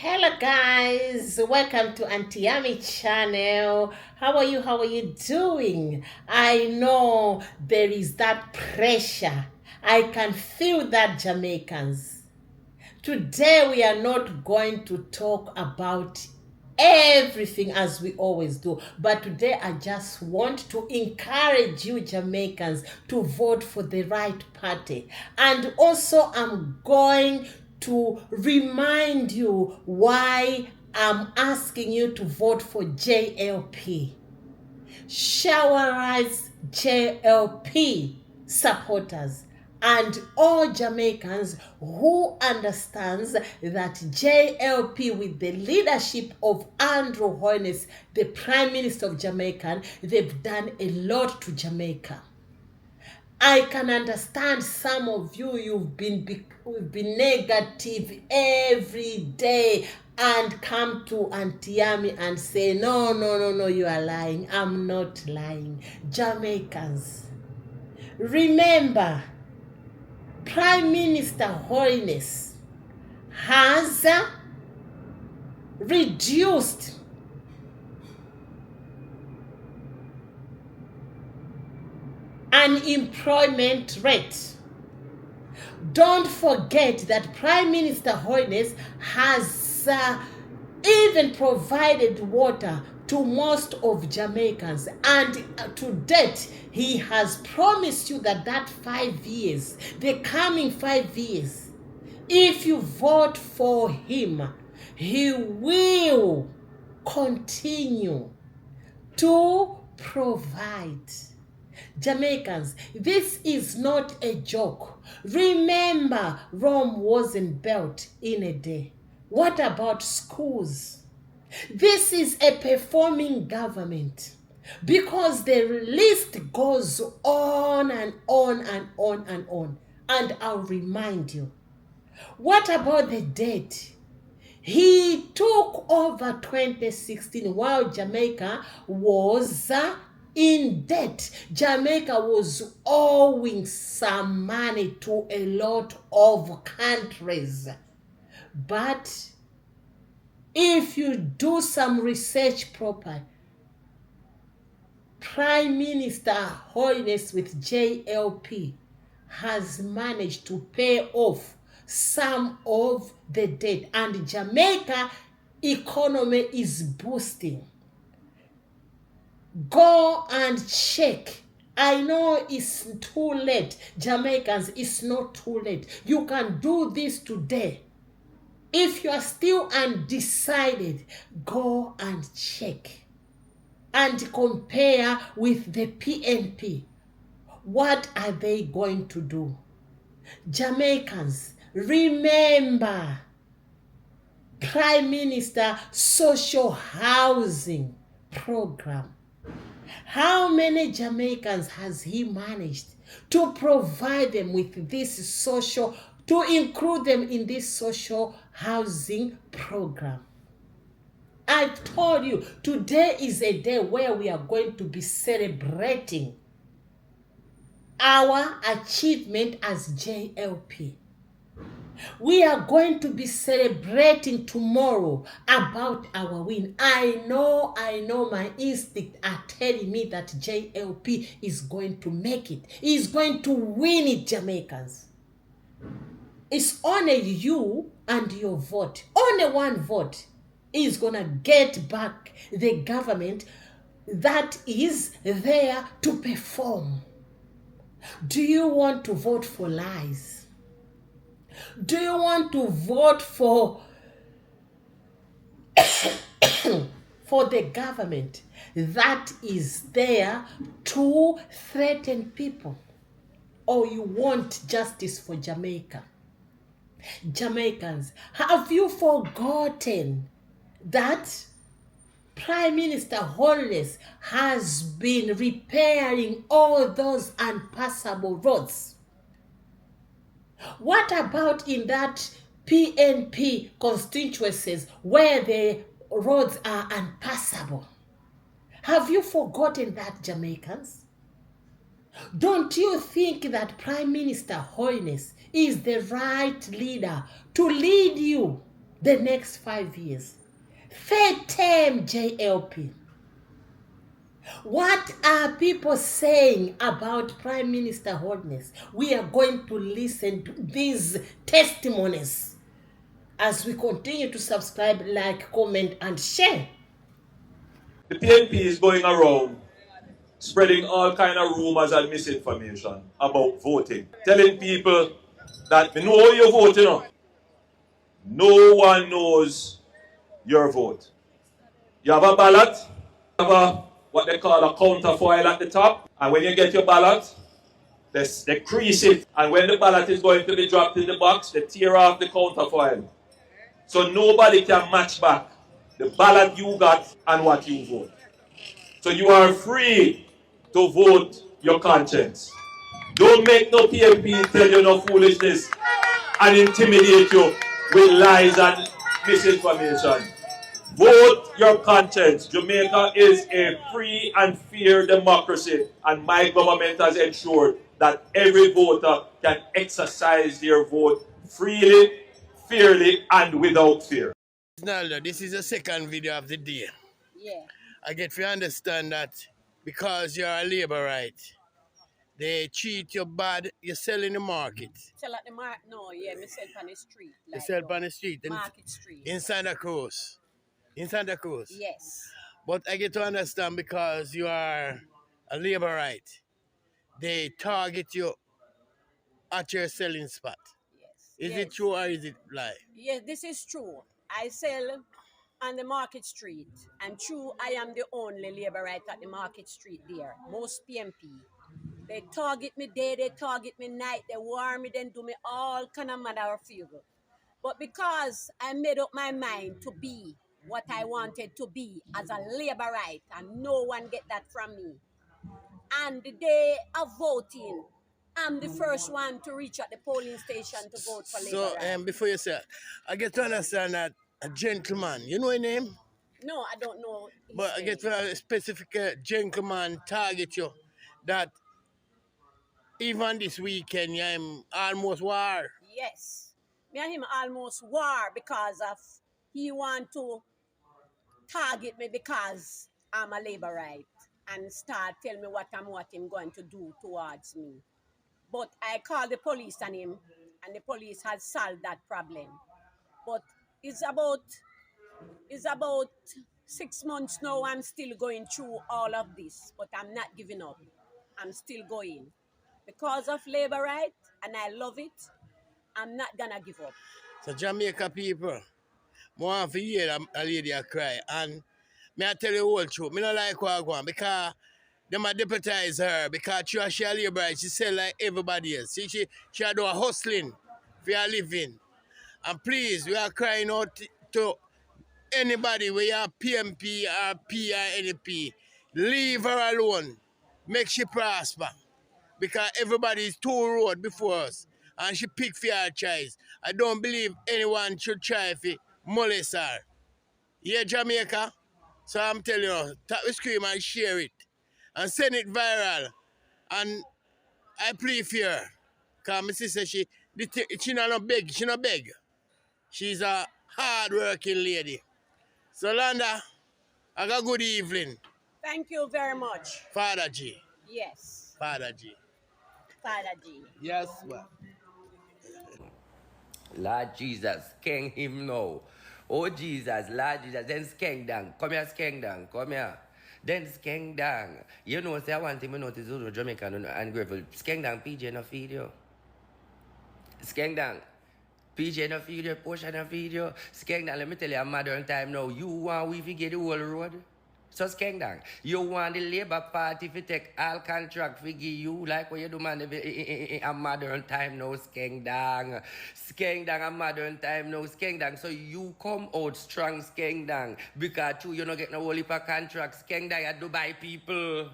Hello guys, welcome to Auntie Yami channel. How are you? How are you doing? I know there is that pressure. I can feel that, Jamaicans. Today we are not going to talk about everything as we always do, but today I just want to encourage you Jamaicans to vote for the right party. And also I'm going to remind you why I'm asking you to vote for JLP. Showerize JLP supporters and all Jamaicans who understands that JLP, with the leadership of Andrew Holness, the Prime Minister of Jamaica, they've done a lot to Jamaica. I can understand some of you, you've been negative every day and come to Auntie Yami and say, no, you are lying. I'm not lying. Jamaicans, remember, Prime Minister Holness has reduced unemployment rate. Don't forget that Prime Minister Holness has even provided water to most of Jamaicans, and to date he has promised you that 5 years, the coming 5 years, if you vote for him, he will continue to provide. Jamaicans, this is not a joke. Remember, Rome wasn't built in a day. What about schools? This is a performing government, because the list goes on and on and on and on. And I'll remind you, what about the debt? He took over 2016 while Jamaica was in debt. Jamaica was owing some money to a lot of countries. But if you do some research proper, Prime Minister Holness with JLP has managed to pay off some of the debt, and Jamaica economy is boosting. Go and check. I know it's too late. Jamaicans, it's not too late. You can do this today. If you are still undecided, go and check and compare with the PNP. What are they going to do? Jamaicans, remember, Prime Minister Social Housing Program. How many Jamaicans has he managed to provide them with this social, to include them in this social housing program? I told you, today is a day where we are going to be celebrating our achievement as JLP. We are going to be celebrating tomorrow about our win. I know my instincts are telling me that JLP is going to make it. He's going to win it, Jamaicans. It's only you and your vote. Only one vote is going to get back the government that is there to perform. Do you want to vote for lies? Do you want to vote for for the government that is there to threaten people? Or you want justice for Jamaica? Jamaicans, have you forgotten that Prime Minister Holness has been repairing all those unpassable roads? What about in that PNP constituencies where the roads are unpassable? Have you forgotten that, Jamaicans? Don't you think that Prime Minister Holness is the right leader to lead you the next 5 years. Third term JLP. What are people saying about Prime Minister Holness? We are going to listen to these testimonies as we continue to subscribe, like, comment, and share. The PNP is going around spreading all kind of rumors and misinformation about voting, telling people that we know you're voting on. No one knows your vote. You have a ballot, you have what they call a counterfoil at the top, and when you get your ballot, they crease it, and when the ballot is going to be dropped in the box, they tear off the counterfoil. So nobody can match back the ballot you got and what you vote. So you are free to vote your conscience. Don't make no PMP tell you no foolishness and intimidate you with lies and misinformation. Vote your conscience. Jamaica is a free and fair democracy, and my government has ensured that every voter can exercise their vote freely, fairly, and without fear. Naldo, this is the second video of the day. Yeah. I get to understand that because you're a labor right, they treat you bad, you sell in the market. Sell at the market? No, yeah, me sell on the street. You sell on the street. Market street. In Santa Cruz. In Santa Cruz. Yes. But I get to understand because you are a labor right, they target you at your selling spot. Yes. Is it true or is it lie? Yes, this is true. I sell on the market street, and true, I am the only labor right at the market street there. Most PMP. They target me day, they target me night, they war me, then do me all kind of matter of evil. But because I made up my mind to be what I wanted to be as a labor right, and no one get that from me. And the day of voting, I'm the first one to reach at the polling station to vote for labor right. So, before you say, I get to understand that a gentleman, you know his name? No, I don't know his But I name. get to a specific gentleman target you that even this weekend, I'm almost war. Yes. Me and him almost war because of he want to target me because I'm a labor right and start tell me what him going to do towards me. But I called the police on him, and the police has solved that problem. But it's about 6 months now. I'm still going through all of this, but I'm not giving up. I'm still going because of labor right, and I love it. I'm not gonna give up. So Jamaica people, more for hear a lady a cry. And me I tell you the whole truth, me not like what I go on because them a deputize her because she a labor, she sell like everybody else. She a do a hustling for a living. And please, we are crying out to anybody where you are PMP or P or NP, leave her alone. Make she prosper. Because everybody is two road before us. And she pick for her choice. I don't believe anyone should try to molest her. Yeah, Jamaica? So I'm telling you, tap the screen and share it. And send it viral. And I plead for her. Because my sister, she not beg. She not beg. She's a hard-working lady. So, Landa, I got good evening. Thank you very much. Father G. Yes. Father G. Father G. Yes, well. Lord Jesus, king him now. Oh Jesus, Lord Jesus, then skeng down. Come here, skeng down. Come here. Then skeng down. You know, say I want him to notice who's Jamaican and grateful. Skeng down, PJ no feed you. Skeng down. PJ no feed you, portion no feed you. Skeng down, let me tell you a modern time now. You want we get the whole road? So skeng down. You want the Labour Party to take all contract for give you like what you do man a modern time now, skeng down. Skeng down a modern time now, skeng down. So you come out strong, skeng down. Because you don't get no whole heap of contracts. Skeng down, you Dubai people.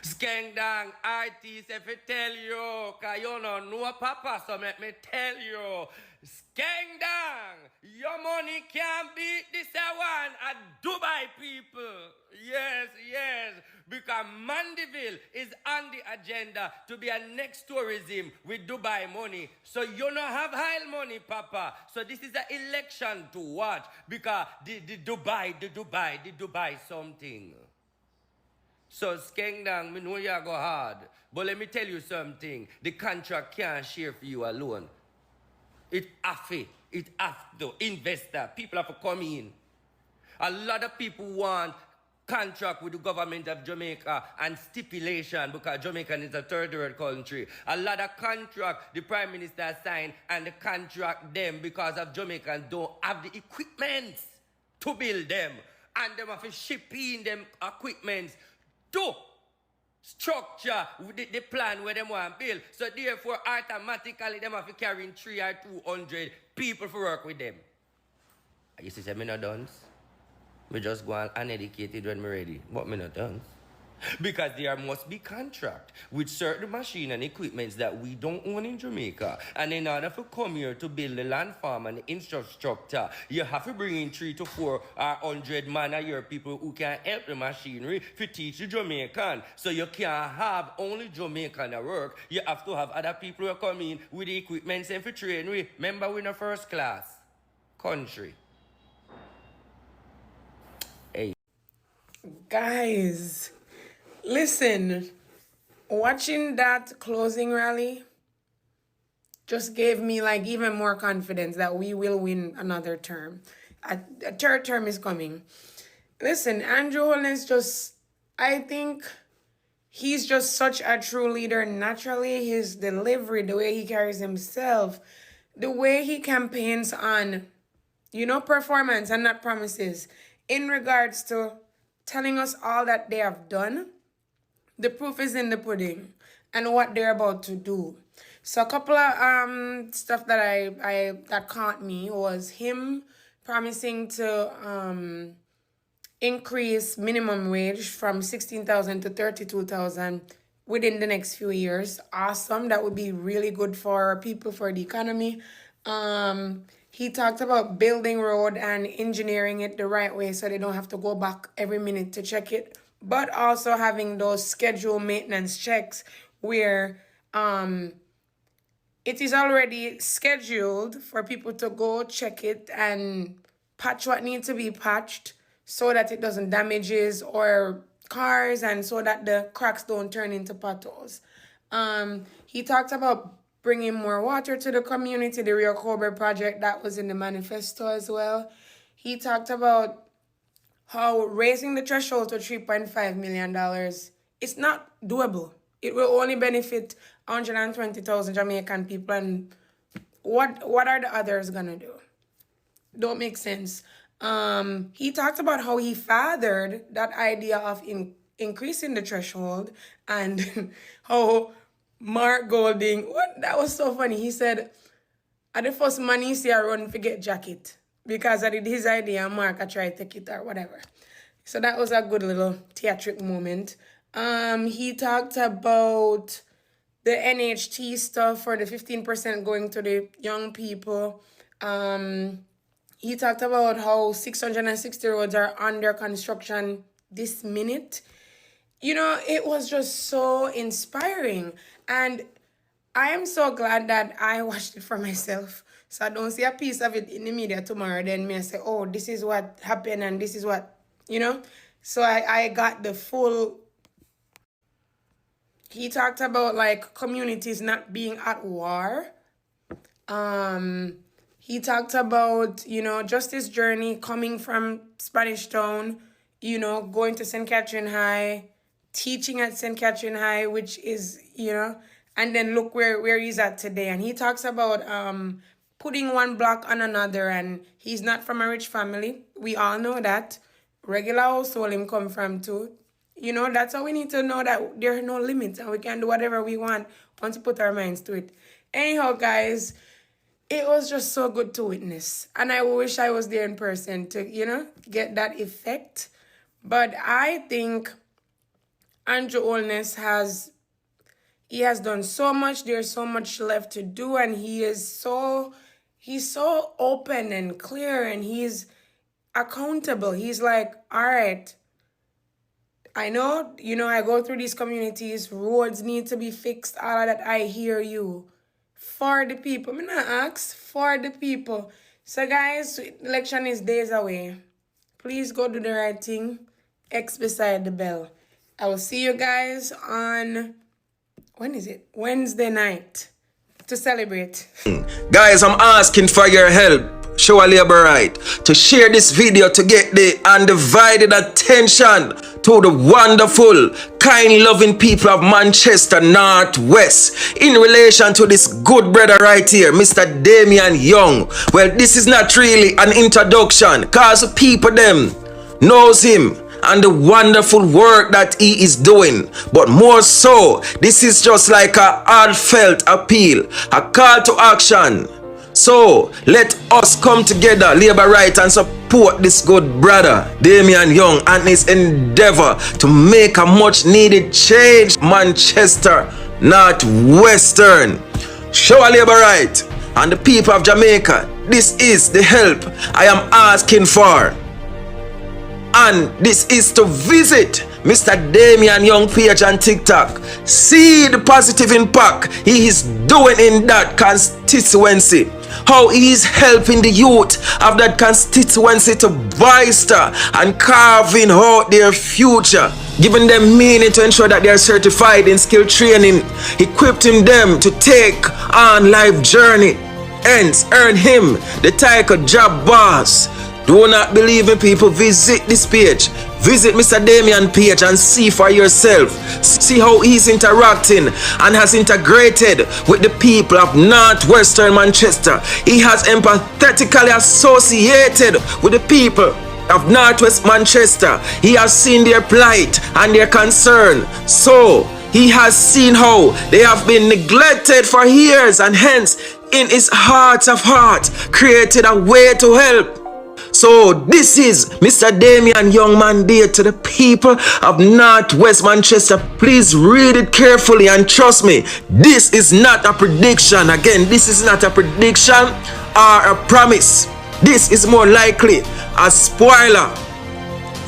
Skeng down, artists, if I tell you, cause you don't know papa, so let me tell you. Skeng down, Your money can't beat this one at Dubai, people. Yes, yes. Because Mandeville is on the agenda to be a next tourism with Dubai money. So you don't have high money, Papa. So this is an election to watch. Because the Dubai something. So Skengdang, me know you go hard. But let me tell you something. The contract can't share for you alone. It have to. Investor, people have to come in. A lot of people want contract with the government of Jamaica and stipulation because Jamaica is a third world country. A lot of contract the Prime Minister signed and the contract them because of Jamaicans don't have the equipment to build them. And them have to ship in them equipment to structure the plan where them want to build. So therefore, automatically, them have to carry in 300 or 200 people for work with them. You see, me not done. Me just go and uneducated when me ready. But me not done. Because there must be contract with certain machine and equipments that we don't own in Jamaica. And in order to come here to build the land farm and the infrastructure, you have to bring in 300 to 400 man a year people who can help the machinery to teach the Jamaican. So you can't have only Jamaican at work. You have to have other people who come in with the equipments and for train. Remember, we're in a first class country. Hey. Guys, listen, watching that closing rally just gave me like even more confidence that we will win another term. A third term is coming. Listen, Andrew Holness I think he's just such a true leader naturally. His delivery, the way he carries himself, the way he campaigns on, performance and not promises in regards to telling us all that they have done. The proof is in the pudding and what they're about to do. So a couple of stuff that that caught me was him promising to increase minimum wage from 16,000 to 32,000 within the next few years. Awesome. That would be really good for people, for the economy. He talked about building road and engineering it the right way so they don't have to go back every minute to check it. But also having those scheduled maintenance checks where it is already scheduled for people to go check it and patch what needs to be patched so that it doesn't damages or cars and so that the cracks don't turn into potholes. He talked about bringing more water to the community, the Rio Cobre project that was in the manifesto as well. He talked about how raising the threshold to $3.5 million, it's not doable. It will only benefit 120,000 Jamaican people. And what are the others going to do? Don't make sense. He talked about how he fathered that idea of increasing the threshold and how Mark Golding, that was so funny. He said, at the first man he see a run forget jacket because I did his idea and Mark I tried to take it or whatever. So that was a good little theatric moment. He talked about the NHT stuff for the 15% going to the young people. He talked about how 660 roads are under construction this minute. It was just so inspiring. And I am so glad that I watched it for myself. So I don't see a piece of it in the media tomorrow. Then me I say, oh, this is what happened and this is what, So I got the full. He talked about like communities not being at war. He talked about, just this journey coming from Spanish Town, going to St. Catherine High, teaching at St. Catherine High, which is, and then look where he's at today. And he talks about putting one block on another, and he's not from a rich family. We all know that. Regular household him come from too. That's how we need to know that there are no limits and we can do whatever we want once we put our minds to it. Anyhow, guys, it was just so good to witness. And I wish I was there in person to, get that effect. But I think Andrew Holness has done so much. There's so much left to do. And he he's so open and clear, and he's accountable. He's like, all right, I know, I go through these communities, roads need to be fixed, all of that. I hear you. For the people. I'm not ask for the people. So guys, election is days away. Please go do the right thing. X beside the bell. I will see you guys on, when is it? Wednesday night to celebrate. Guys, I'm asking for your help. Show a labor right to share this video to get the undivided attention to the wonderful, kind, loving people of Manchester Northwest in relation to this good brother right here, Mr. Damian Young. Well, this is not really an introduction because people them knows him and the wonderful work that he is doing, but more so, this is just like a heartfelt appeal, a call to action. So let us come together, labor right, and support this good brother Damian Young and his endeavor to make a much needed change Manchester Northwestern. Show a labor right and the people of Jamaica, this is the help I am asking for. And this is to visit Mr. Damian Young page on TikTok. See the positive impact he is doing in that constituency. How he is helping the youth of that constituency to bolster and carving out their future. Giving them meaning to ensure that they are certified in skill training. Equipping them to take on life journey. Hence, earn him the title Job Boss. Do not believe in people, visit this page. Visit Mr. Damian page and see for yourself. See how he's interacting and has integrated with the people of Northwestern Manchester. He has empathetically associated with the people of Northwest Manchester. He has seen their plight and their concern. So he has seen how they have been neglected for years, and hence in his heart of hearts created a way to help. So this is Mr. Damian Young mandate to the people of Northwest Manchester. Please read it carefully and trust me, this is not a prediction. Again, this is not a prediction or a promise. This is more likely a spoiler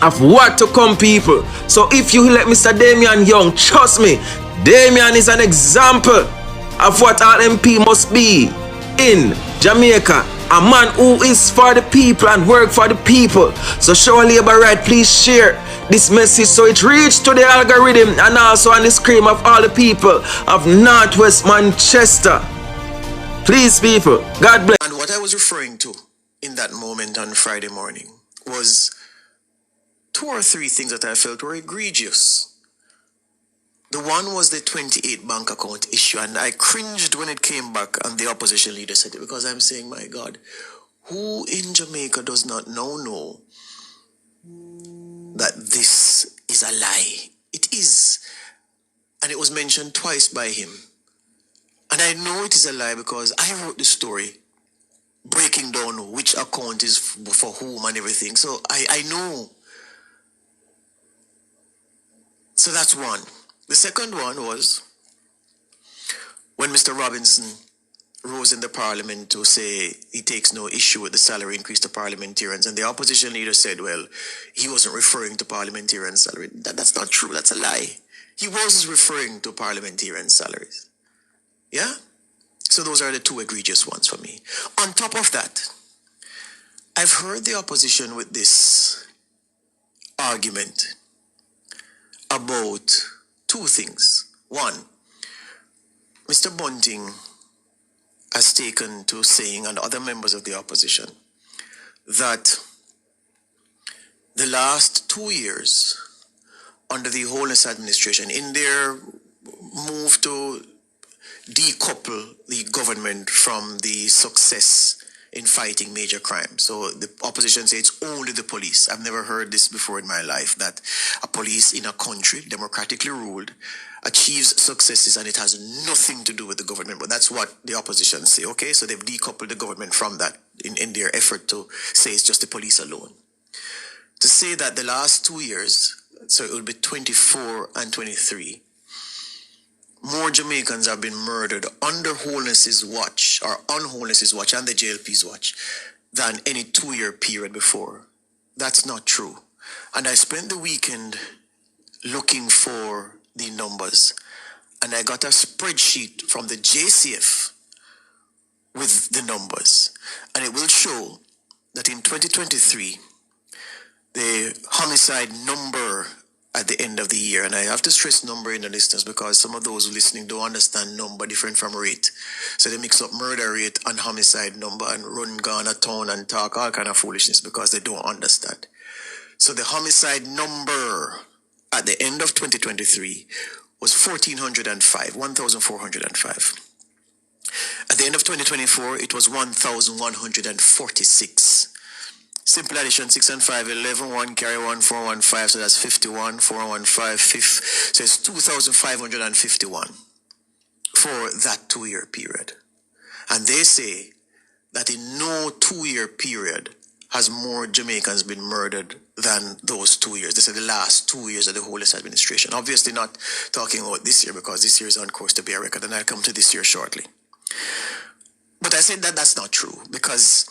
of what to come, people. So if you let Mr. Damian Young, trust me, Damian is an example of what our MP must be in Jamaica. A man who is for the people and work for the people. So show a labor right, please share this message so it reaches to the algorithm and also on the screen of all the people of Northwest Manchester. Please, people, God bless. And what I was referring to in that moment on Friday morning was 2 or 3 things that I felt were egregious. The one was the 28 bank account issue, and I cringed when it came back and the opposition leader said it, because I'm saying, my God, who in Jamaica does not know that this is a lie? It is. And it was mentioned twice by him. And I know it is a lie because I wrote the story, breaking down which account is for whom and everything. So I know. So that's one. The second one was when Mr. Robinson rose in the parliament to say he takes no issue with the salary increase to parliamentarians, and the opposition leader said, well, he wasn't referring to parliamentarian salary. That's not true. That's a lie. He was referring to parliamentarian salaries. Yeah? So those are the 2 egregious ones for me. On top of that, I've heard the opposition with this argument about 2 things. One, Mr. Bunting has taken to saying, and other members of the opposition, that the last 2 years under the Holness administration, in their move to decouple the government from the success in fighting major crime. So the opposition says it's only the police. I've never heard this before in my life, that a police in a country, democratically ruled, achieves successes and it has nothing to do with the government. But that's what the opposition say. Okay, so they've decoupled the government from that in their effort to say it's just the police alone. To say that the last 2 years, so it will be 24 and 23, more Jamaicans have been murdered under Holness's watch or on Holness's watch and the JLP's watch than any 2-year period before. That's not true. And I spent the weekend looking for the numbers, and I got a spreadsheet from the JCF with the numbers, and it will show that in 2023, the homicide number at the end of the year, and I have to stress number in the listeners because some of those listening don't understand number different from rate. So they mix up murder rate and homicide number and run gone a town and talk all kind of foolishness because they don't understand. So the homicide number at the end of 2023 was 1,405. At the end of 2024, it was 1,146. Simple addition, 6 and 5, 11, 1, carry 1, 4, 1, 5, so that's 51, 4, 1, 5, 5, so it's 2,551 for that 2-year period. And they say that in no 2-year period has more Jamaicans been murdered than those 2 years. They say the last 2 years of the Holness administration. Obviously not talking about this year because this year is on course to be a record, and I'll come to this year shortly. But I said that that's not true because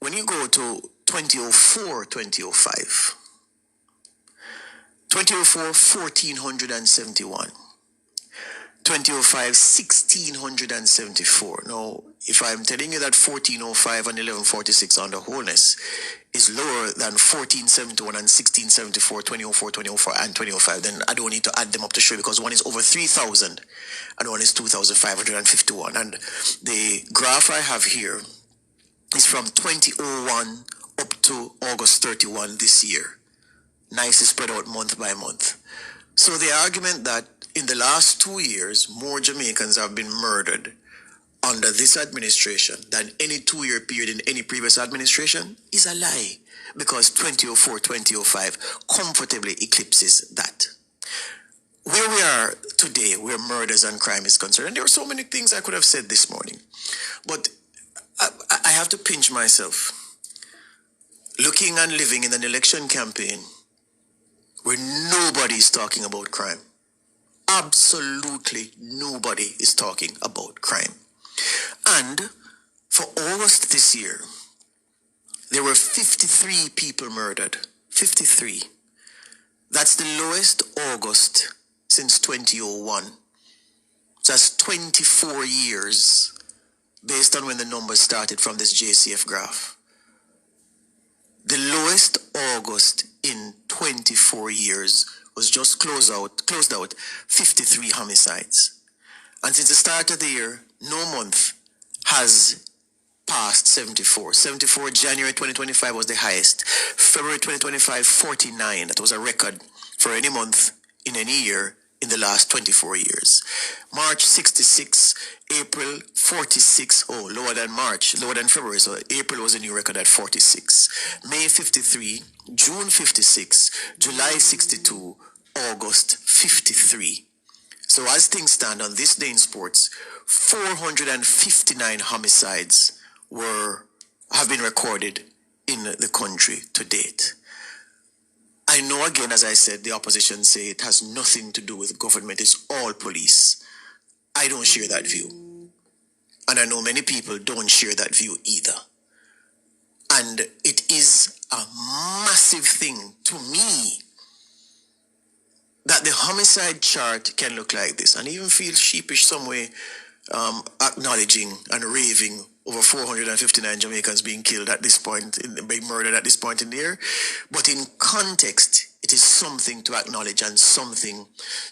when you go to 2004, 2005, 2004, 1,471. 2005, 1,674. Now, if I'm telling you that 1405 and 1146 under Holness is lower than 1471 and 1674, 2004, 2004, and 2005, then I don't need to add them up to show you because one is over 3,000 and one is 2,551. And the graph I have here is from 2001 up to August 31 this year. Nicely spread out month by month. So the argument that in the last 2 years, more Jamaicans have been murdered under this administration than any 2-year period in any previous administration is a lie because 2004, 2005 comfortably eclipses that. Where we are today, where murders and crime is concerned, and there are so many things I could have said this morning, but I have to pinch myself. Looking and living in an election campaign where nobody is talking about crime. Absolutely nobody is talking about crime. And for August this year, there were 53 people murdered. 53. That's the lowest August since 2001. That's 24 years based on when the numbers started from this JCF graph. The lowest August in 24 years was just closed out 53 homicides. And since the start of the year, no month has passed 74. 74 January 2025 was the highest. February 2025, 49. That was a record for any month in any year in the last 24 years. March 66, April 46, lower than March, lower than February, so April was a new record at 46. May 53, June 56, July 62, August 53. So as things stand on this day in sports, 459 homicides have been recorded in the country to date. I know, again, as I said, the opposition say it has nothing to do with government, it's all police. I don't share that view. And I know many people don't share that view either. And it is a massive thing to me that the homicide chart can look like this, and even feel sheepish some way, acknowledging and raving over 459 Jamaicans being killed at this point, being murdered at this point in the year. But in context, it is something to acknowledge and something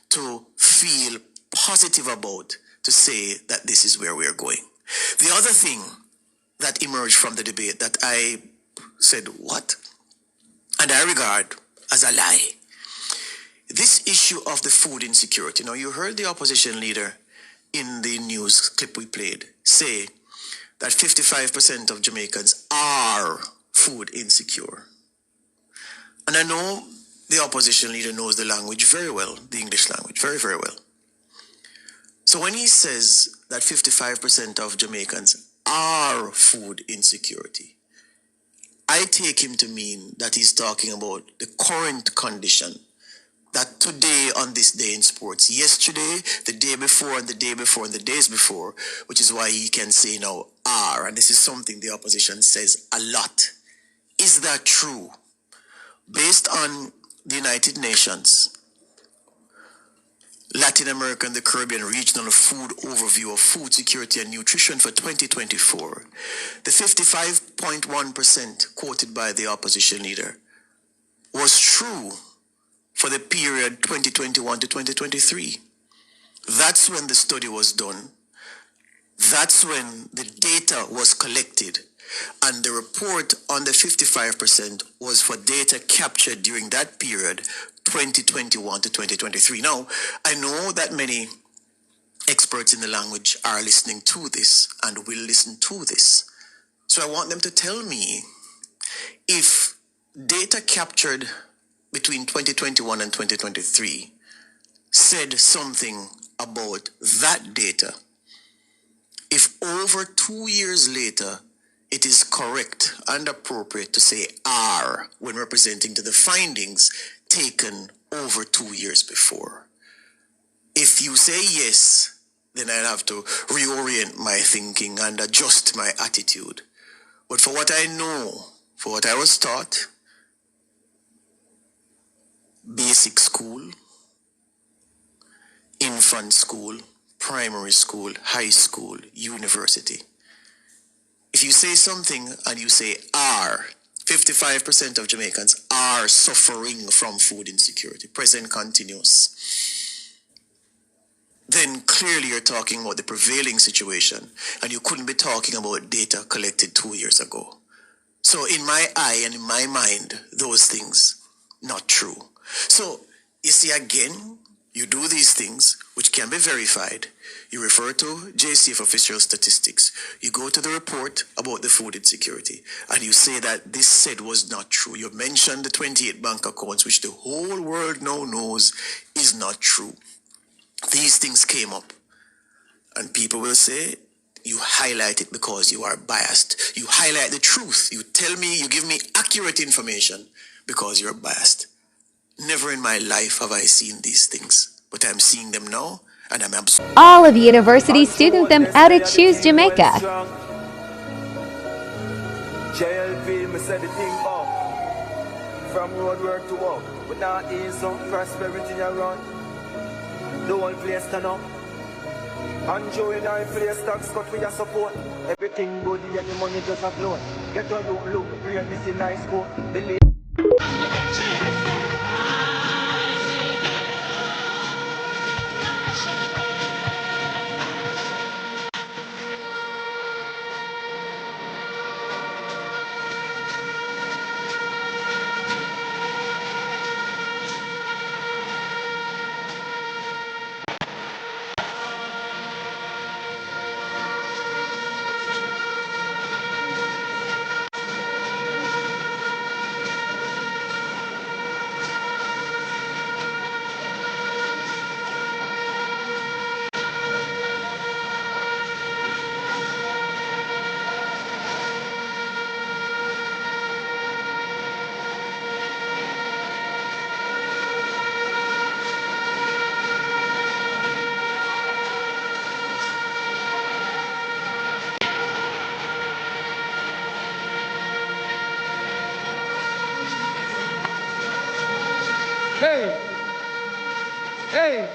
to feel positive about, to say that this is where we're going. The other thing that emerged from the debate that I said, what? And I regard as a lie. This issue of the food insecurity. Now, you heard the opposition leader in the news clip we played say that 55% of Jamaicans are food insecure. And I know the opposition leader knows the language very well, the English language, very, very well. So when he says that 55% of Jamaicans are food insecurity, I take him to mean that he's talking about the current condition that today on this day in sports, yesterday, the day before, and the day before, and the days before, which is why he can say now are, and this is something the opposition says a lot. Is that true? Based on the United Nations, Latin America and the Caribbean Regional Food Overview of Food Security and Nutrition for 2024, the 55.1% quoted by the opposition leader was true for the period 2021 to 2023. That's when the study was done. That's when the data was collected. And the report on the 55% was for data captured during that period, 2021 to 2023. Now, I know that many experts in the language are listening to this and will listen to this. So I want them to tell me if data captured between 2021 and 2023 said something about that data, if over 2 years later it is correct and appropriate to say are when representing to the findings taken over 2 years before. If you say yes, then I'll have to reorient my thinking and adjust my attitude. But for what I know, for what I was taught, basic school, infant school, primary school, high school, university. If you say something and you say are, 55% of Jamaicans are suffering from food insecurity, present continuous, then clearly you're talking about the prevailing situation and you couldn't be talking about data collected 2 years ago. So in my eye and in my mind, those things, not true. So you see again, you do these things which can be verified. You refer to JCF official statistics. You go to the report about the food insecurity and you say that this said was not true. You mentioned the 28 bank accounts which the whole world now knows is not true. These things came up and people will say, you highlight it because you are biased. You highlight the truth. You tell me, you give me accurate information because you're biased. Never in my life have I seen these things, but I'm seeing them now and I'm absorbing. All of university student them how to choose Jamaica. JLP, me said the thing up. From road work to work, but now ease up, prosperity around. The whole place stand up. And Joey now in place, tax cut with your support. Everything good, and the money just a flow. Get on look, real, this is nice go. Hey! Hey!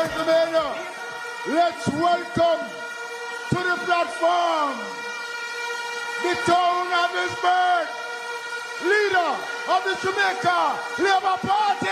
gentlemen, let's welcome to the platform the town of his birth, leader of the Jamaica Labour Party.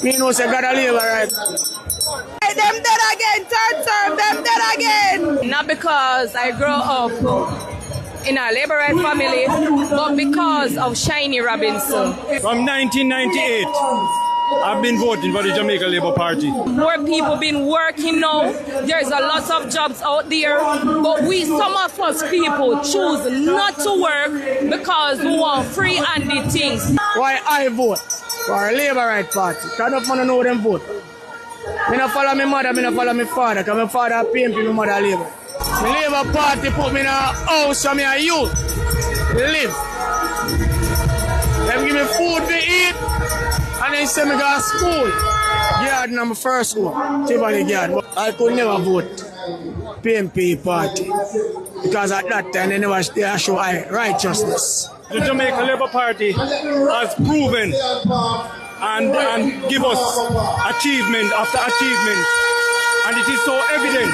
Me know say God a labor right. Hey, them dead again, third term, them dead again. Not because I grew up in a Labourite family, but because of Shiny Robinson. From 1998, I've been voting for the Jamaica Labour Party. More people been working now. There's a lot of jobs out there, but some of us people choose not to work because we want free-handed things. Why I vote for a Labourite party? Because enough man know them vote. I don't follow my mother, I don't follow my father, because my father PMP, my mother Labour. The Labour Party put me in a house for me a youth live. They give me food to eat, and they send me to go to school. Garden, I'm my first one, Tivoli Garden. I could never vote PMP party, because at that time they never show righteousness. The Jamaica Labour Party has proven and give us achievement after achievement. And it is so evident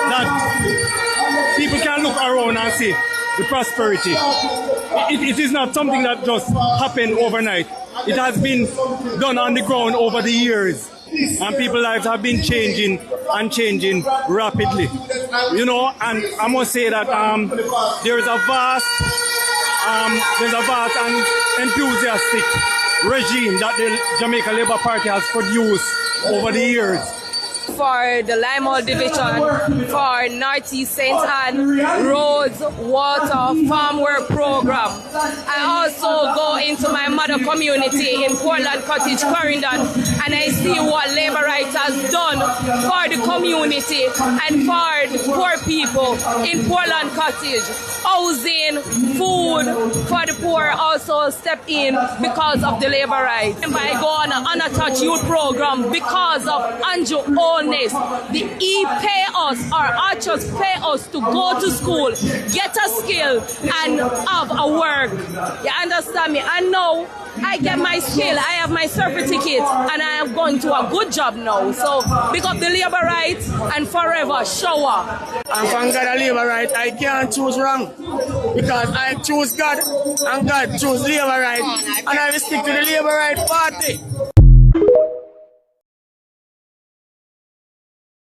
that people can look around and see the prosperity. It is not something that just happened overnight. It has been done on the ground over the years. And people's lives have been changing and changing rapidly. You know, and I must say that there's a vast and enthusiastic regime that the Jamaica Labour Party has produced over the years. For the Limehall Division, for Northeast St. Ann, roads, water, farm work program. I also go into my mother community in Portland Cottage, Clarendon, and I see what Labourite has done for the community and for the poor people in Portland Cottage. Housing, food for the poor also step in because of the Labourite. I go on an unattached youth program because of Andrew Holness. He pay us, our archers pay us to go to school, get a skill, and have a work. You understand me? And now I get my skill, I have my certificate, and I am going to a good job now. So pick up the Labourite and forever shower. And from God a Labourite, I can't choose wrong. Because I choose God and God choose Labourite. And I will stick to the Labourite party.